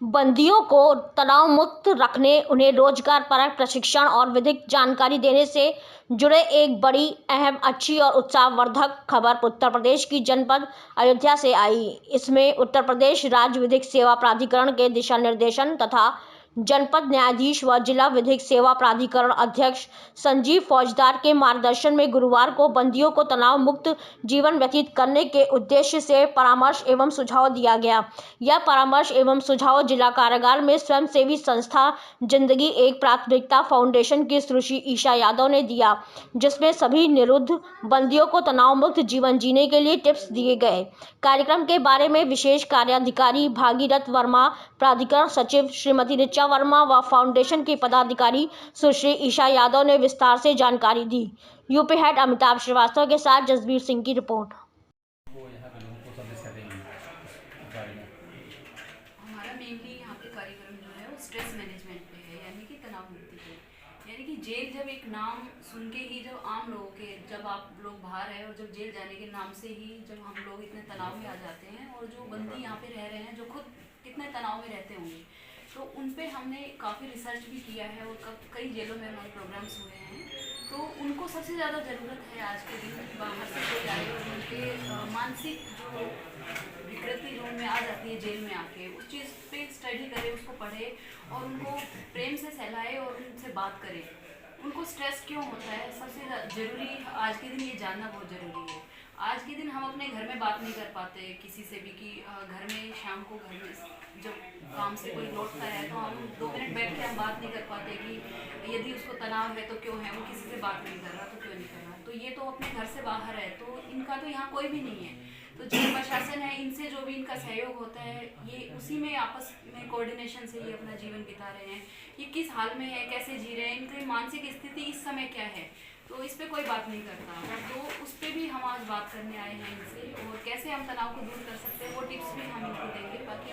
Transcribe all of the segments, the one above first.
बंदियों को तनाव मुक्त रखने, उन्हें रोजगार परक प्रशिक्षण और विधिक जानकारी देने से जुड़े एक बड़ी, अहम, अच्छी और उत्साहवर्धक खबर उत्तर प्रदेश की जनपद अयोध्या से आई। इसमें उत्तर प्रदेश राज्य विधिक सेवा प्राधिकरण के दिशा निर्देशन तथा जनपद न्यायाधीश व जिला विधिक सेवा प्राधिकरण अध्यक्ष संजीव फौजदार के मार्गदर्शन में गुरुवार को बंदियों को तनाव मुक्त जीवन व्यतीत करने के उद्देश्य से परामर्श एवं सुझाव दिया गया। यह परामर्श एवं सुझाव जिला कारागार में स्वयंसेवी संस्था जिंदगी एक प्राथमिकता फाउंडेशन की सुश्री ईशा यादव ने दिया, जिसमें सभी निरुद्ध बंदियों को तनाव मुक्त जीवन जीने के लिए टिप्स दिए गए। कार्यक्रम के बारे में विशेष कार्याधिकारी भागीरथ वर्मा, प्राधिकरण सचिव श्रीमती ऋचा वर्मा व फाउंडेशन के पदाधिकारी सुश्री ईशा यादव ने विस्तार से जानकारी दी। यूपी हेड अमिताभ श्रीवास्तव के साथ जसबीर सिंह की रिपोर्ट। हमारा मेनली यहाँ पे कार्यक्रम जो है वो स्ट्रेस मैनेजमेंट पे है, यानी कि तनाव मुक्ति पे। यानी कि जेल जब एक नाम सुन के ही जब आम लोगों के, जब आप लोग बाहर है और जब जेल जाने के नाम से ही जब हम लोग इतने तनाव में आ जाते हैं, और जो बंदी यहाँ पे रह रहे हैं जो खुद कितने तनाव में रहते होंगे, तो उन पे हमने काफ़ी रिसर्च भी किया है और कई जेलों में हमारे प्रोग्राम्स हुए हैं। तो उनको सबसे ज़्यादा ज़रूरत है आज के दिन कि बाहर से कोई आए और उनके मानसिक जो विकृति जो उनमें आ जाती है जेल में आके, उस चीज़ पे स्टडी करे, उसको पढ़े और उनको प्रेम से सहलाए और उनसे बात करे। उनको स्ट्रेस क्यों होता है, सबसे ज़रूरी आज के दिन ये जानना बहुत ज़रूरी है। आज के दिन हम अपने घर में बात नहीं कर पाते किसी से भी, कि घर में शाम को घर में जब काम से कोई लौटता है तो हम 2 मिनट बैठ के हम बात नहीं कर पाते कि यदि उसको तनाव है तो क्यों है, वो किसी से बात नहीं कर रहा तो क्यों नहीं कर रहा। तो ये तो अपने घर से बाहर है, तो इनका तो यहाँ कोई भी नहीं है। तो जेल प्रशासन है, इनसे जो भी इनका सहयोग होता है, ये उसी में आपस में कोऑर्डिनेशन से ये अपना जीवन बिता रहे हैं। ये किस हाल में है, कैसे जी रहे हैं, इनकी मानसिक स्थिति इस समय क्या है, तो इस पर कोई बात नहीं करता। तो उस पर भी हम आज बात करने आए हैं इनसे, और कैसे हम तनाव को दूर कर सकते हैं वो टिप्स भी हम इनको देंगे। बाकी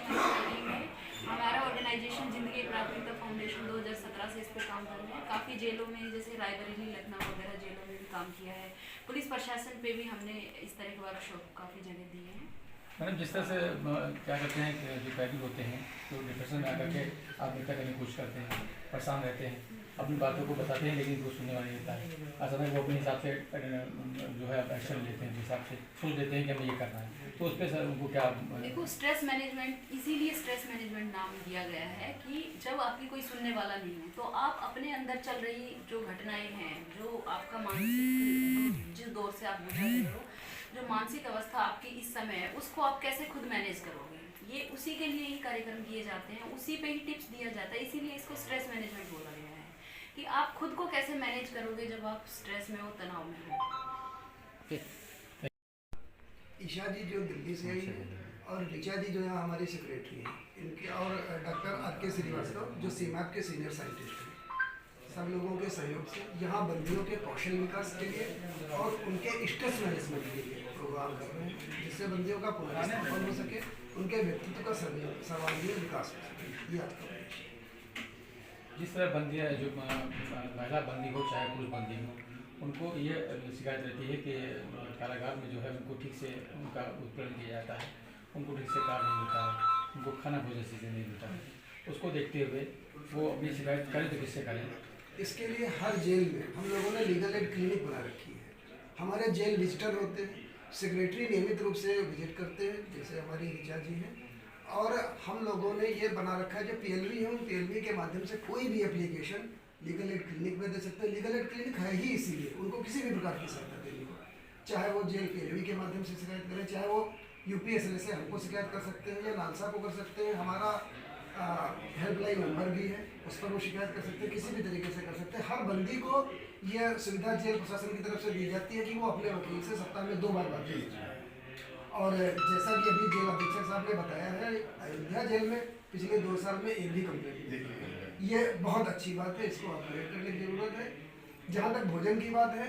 हमारा ऑर्गेनाइजेशन जिंदगी प्राथमिकता फाउंडेशन 2017 से इस पर काम कर रहे हैं। काफ़ी जेलों में जैसे रायबरेली, लखनऊ वगैरह जेलों में भी काम किया है। पुलिस प्रशासन पे भी हमने इस तरह के वर्कशॉप काफ़ी जगह दिए हैं। मैडम, जिस तरह से क्या करते हैं कि जो कैदी होते हैं तो डिप्रेशन में आकर के आत्महत्या करने की कोशिश करते हैं, परेशान रहते हैं, अपनी बातों को बताते हैं, लेकिन वो सुनने वाला नहीं होता है। असल में वो अपने हिसाब से जो है एक्शन लेते हैं, हिसाब से सोच लेते हैं कि हमें ये करना है। तो उस पर सर उनको क्या देखो, स्ट्रेस मैनेजमेंट इसीलिए स्ट्रेस मैनेजमेंट नाम दिया गया है कि जब आपकी कोई सुनने वाला नहीं है तो आप अपने अंदर चल रही जो घटनाएं हैं, जो आपका मानसिक, जिस दौर से आप गुजर रहे हो, जो मानसिक अवस्था आपकी इस समय है, उसको आप कैसे खुद मैनेज करोगे, ये उसी के लिए ही कार्यक्रम किए जाते हैं, उसी पे ही टिप्स दिया जाता है। इसीलिए इसको स्ट्रेस मैनेजमेंट बोला गया है कि आप खुद को कैसे मैनेज करोगे जब आप स्ट्रेस में हो, तनाव में हो। ईशा जी जो दिल्ली से आई है और ऋचा जी जो यहाँ हमारी सेक्रेटरी हैं, इनके और डॉक्टर आर.के. श्रीवास्तव जो सीमैप के सीनियर साइंटिस्ट हैं, सब लोगों के सहयोग से यहाँ बंदियों के कौशल विकास के लिए और उनके स्ट्रेस मैनेजमेंट के लिए प्रोग्राम कर रहे हैं, जिससे बंदियों का पुनर्स्थापन हो सके, उनके व्यक्तित्व का सर्वांगीण विकास हो सके। ये आपका उद्देश्य। जिस तरह बंदी जो महिला बंदी हो चाहे पुरुष बंदी हो, उनको ये शिकायत रहती है कि कारागार में जो है उनको ठीक से उनका उत्पीड़न किया जाता है, उनको ठीक से कार्य नहीं मिलता है, उनको खाना भोजन से नहीं मिलता है। उसको देखते हुए वो अपनी शिकायत करें तो किससे करें? इसके लिए हर जेल में हम लोगों ने लीगल एड क्लिनिक बना रखी है। हमारे जेल विजिटर होते हैं, सेक्रेटरी नियमित रूप से विजिट करते हैं, जैसे हमारी ऋचा जी हैं, और हम लोगों ने ये बना रखा है जो PLV है, उन PLV के माध्यम से कोई भी एप्लीकेशन लीगल एड क्लिनिक में दे सकते हैं। लीगल एड क्लिनिक है ही इसीलिए उनको किसी भी प्रकार की सहायता देनी हो, चाहे वो जेल PLV के माध्यम से शिकायत करें, चाहे वो UPSL से हमको शिकायत कर सकते हैं या नालसा को कर सकते हैं। हमारा हेल्पलाइन नंबर भी है, उस पर वो शिकायत कर सकते हैं, किसी भी तरीके से कर सकते हैं। हर बंदी को यह सुविधा जेल प्रशासन की तरफ से दी जाती है कि वो अपने वकील से सप्ताह में 2 बार बात कर सकते हैं। और जैसा कि अभी जेल अधीक्षक साहब ने बताया है, अयोध्या जेल में पिछले 2 साल में एक भी कंप्लेंट नहीं है। ये बहुत अच्छी बात है, इसको अपग्रेड करने की जरूरत है। जहाँ तक भोजन की बात है,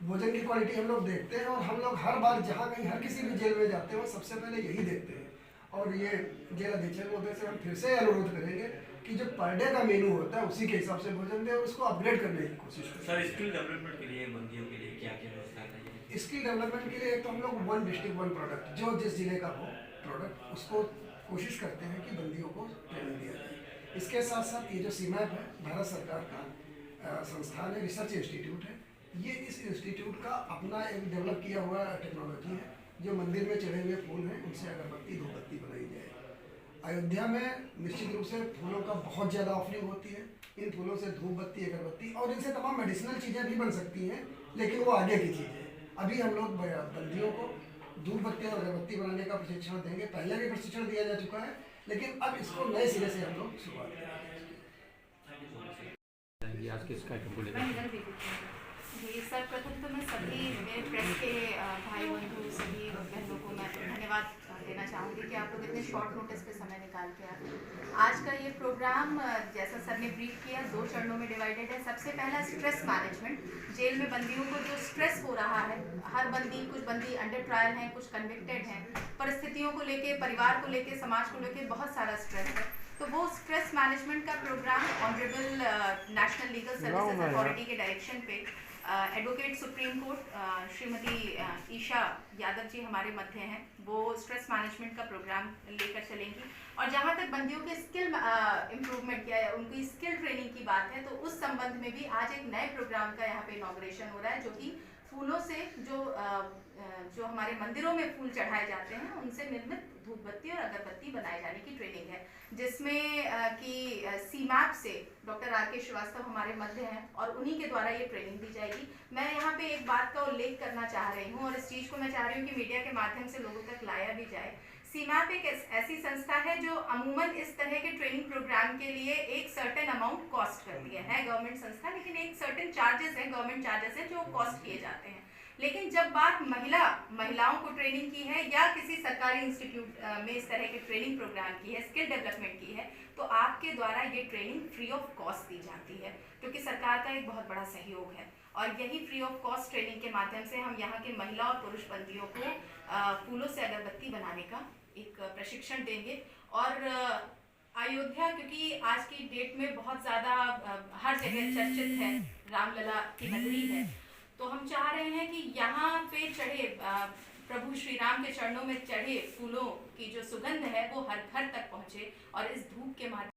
भोजन की क्वालिटी हम लोग देखते हैं, और हम लोग हर बार जहाँ कहीं हर किसी भी जेल में जाते हैं सबसे पहले यही देखते हैं। और ये जेल अधीक्षक महोदय से हम फिर से अनुरोध करेंगे कि जो पर डे का मेनू होता है उसी के हिसाब से भोजन दें और उसको अपग्रेड करने की कोशिश करें। सर, स्किल डेवलपमेंट के लिए बंदियों के लिए क्या क्या व्यवस्था है? स्किल डेवलपमेंट के लिए एक तो हम लोग 1 डिस्ट्रिक्ट 1 प्रोडक्ट, जो जिस जिले का हो प्रोडक्ट, उसको कोशिश करते हैं कि बंदियों को ट्रेनिंग दिया इसके साथ साथ ये जो सीमैप है भारत सरकार का संस्थान है, रिसर्च इंस्टीट्यूट है। ये इस इंस्टीट्यूट का अपना एक डेवलप किया हुआ टेक्नोलॉजी है, जो मंदिर में चढ़े हुए फूल हैं उनसे अगरबत्ती धूपबत्ती बनाई जाए। अयोध्या में निश्चित रूप से फूलों का बहुत ज़्यादा ऑफरिंग होती है। इन फूलों से धूप बत्ती, अगरबत्ती और इनसे तमाम मेडिसिनल चीज़ें भी बन सकती हैं, लेकिन वो आगे की चीज़ है। अभी हम लोग बंदियों को धूप बत्ती और अगरबत्ती बनाने का प्रशिक्षण देंगे। पहले भी प्रशिक्षण दिया जा चुका है, लेकिन अब इसको नए सिरे से हम लोग शुरुआत करेंगे। आज किस कार्यक्रम को मैं इधर भी जी, सर्वप्रथम तो मैं सभी मेरे प्रेस के भाई बंधु सभी बहनों को मैं धन्यवाद देना चाहूँगी कि आप लोग इतने शॉर्ट नोटिस पे समय निकाल के आए। आज का ये प्रोग्राम जैसा सर ने ब्रीफ किया 2 चरणों में डिवाइडेड है। सबसे पहला स्ट्रेस मैनेजमेंट। जेल में बंदियों को जो स्ट्रेस हो रहा है, हर बंदी, कुछ बंदी अंडर ट्रायल हैं, कुछ कन्विक्टेड हैं, परिस्थितियों को लेके, परिवार को लेके, समाज को लेके बहुत सारा स्ट्रेस है। तो वो स्ट्रेस मैनेजमेंट का programme honourable national legal services authority के डायरेक्शन पे advocate supreme court Shrimati Isha Yadav ji हमारे मध्य हैं। वो स्ट्रेस मैनेजमेंट का प्रोग्राम लेकर चलेंगी। और जहाँ तक बंदियों के स्किल इम्प्रूवमेंट या उनकी स्किल ट्रेनिंग की बात है, तो उस संबंध में भी आज एक नए प्रोग्राम का यहाँ पे इनॉग्रेशन हो रहा है, जो कि फूलों से जो हमारे मंदिरों में फूल चढ़ाए जाते हैं उनसे निर्मित धूपबत्ती और अगरबत्ती बनाए जाने की ट्रेनिंग है, जिसमें कि सीमैप से डॉक्टर आर के श्रीवास्तव हमारे मध्य हैं और उन्हीं के द्वारा ये ट्रेनिंग दी जाएगी। मैं यहाँ पे एक बात का उल्लेख करना चाह रही हूँ और इस चीज़ को मैं चाह रही हूँ कि मीडिया के माध्यम से लोगों तक लाया भी जाए। सीमैप एक ऐसी संस्था है जो अमूमन इस तरह के ट्रेनिंग प्रोग्राम के लिए एक सर्टेन अमाउंट कॉस्ट करती है गवर्नमेंट संस्था, लेकिन एक सर्टेन चार्जेस है, गवर्नमेंट चार्जेस है जो कॉस्ट किए जाते हैं। लेकिन जब बात महिलाओं को ट्रेनिंग की है या किसी सरकारी इंस्टीट्यूट में इस तरह के ट्रेनिंग प्रोग्राम की है, स्किल डेवलपमेंट की है, तो आपके द्वारा ये ट्रेनिंग फ्री ऑफ कॉस्ट दी जाती है, क्योंकि सरकार का एक बहुत बड़ा सहयोग है। और यही फ्री ऑफ कॉस्ट ट्रेनिंग के माध्यम से हम यहाँ के महिला और पुरुष बंदियों को फूलों से अगरबत्ती बनाने का एक प्रशिक्षण देंगे। और अयोध्या क्योंकि आज की डेट में बहुत ज़्यादा हर जगह चर्चित है, रामलला की नगरी है, तो हम चाह रहे हैं कि यहाँ पे चढ़े प्रभु श्री राम के चरणों में चढ़े फूलों की जो सुगंध है वो हर घर तक पहुँचे और इस धूप के माध्यम